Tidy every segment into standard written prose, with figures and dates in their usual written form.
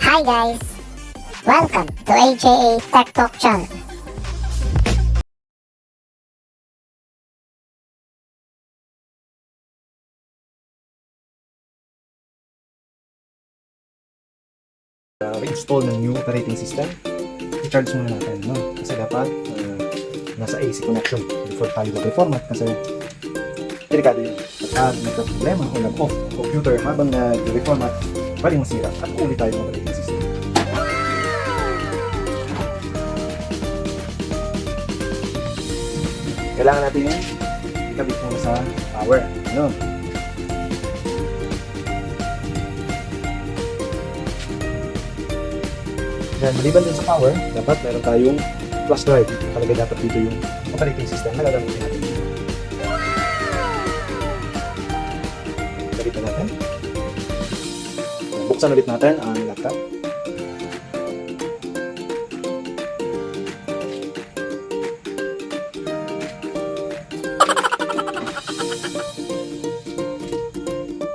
Hi guys! Welcome to AJA Tech Talk channel. Install ng new operating system, i-charge muna natin, no? Kasi dapat nasa AC connection before tayo mag-reformat kasi delikado yun. At nagka-problema o nag-off computer habang nag-reformat, pwedeng masira at ulit tayo ng operating system. Kailangan natin yun ikabit muna sa power, no? Then, maliban din sa power, dapat meron tayong flash drive. Nakalagay dapat dito yung operating system na gagamitin natin dito. Gamitin natin. Buksan ulit natin ang laptop.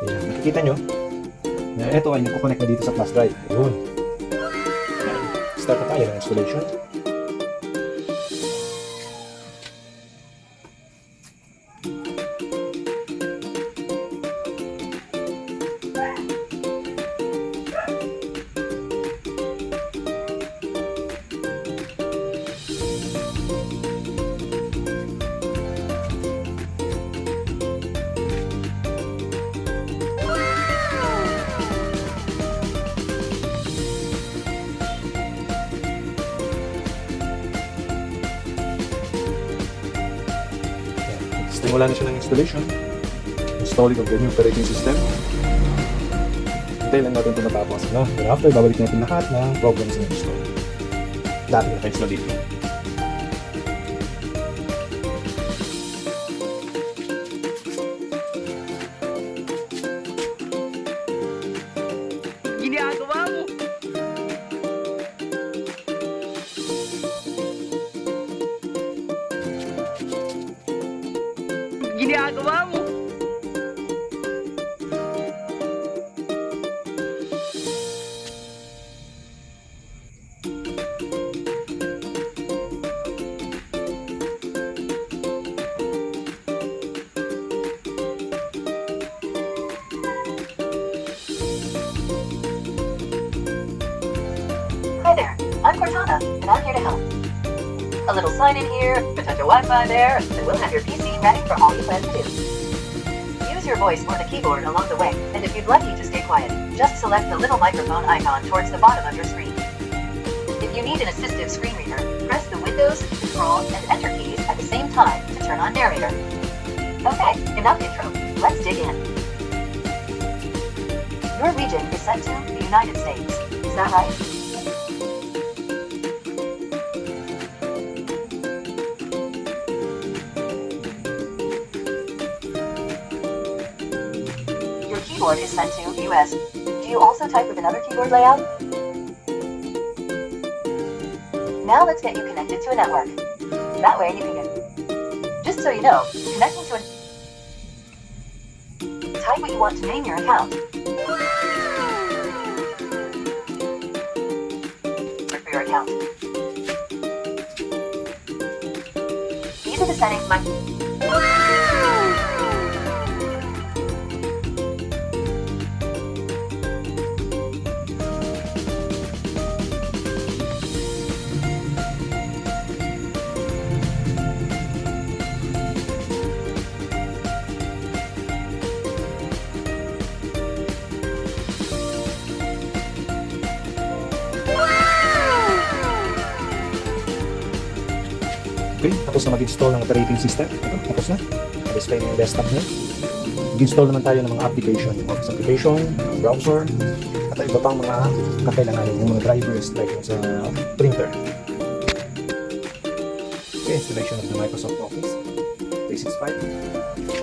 Ayan, nakikita nyo na ito ay nagkoconnect na dito sa flash drive. Ayun. Start na tayo ng installation. Simula na siya ng installation, installing of the new operating system. Hintayin lang natin ito matapos, no? Then after, babalik natin lahat ng programs na install. Dati naka-install dito. Ginagawa mo! Ginagawa mo! Hi there, I'm Cortana, and I'm here to help. A little sign in here, potential Wi-Fi there, and we'll have your PC ready for all you plan to do. Use your voice or the keyboard along the way, and if you'd like you to stay quiet, just select the little microphone icon towards the bottom of your screen. If you need an assistive screen reader, press the Windows, Control, and Enter keys at the same time to turn on narrator. Okay, enough intro. Let's dig in. Your region is set to the United States. Is that right? Your keyboard is set to US. Do you also type with another keyboard layout? Now let's get you connected to a network. That way you can get... Just so you know, connecting to a... Type what you want to name your account. For your account. These are the settings my... Okay, tapos na mag-install ng operating system. Ito, tapos na. Na-display na yung desktop niya. Mag-install naman tayo ng mga application. Yung office application, browser, at iba pang mga kakailanganin, yung mga drivers like yung sa printer. Okay, installation of the Microsoft Office 365.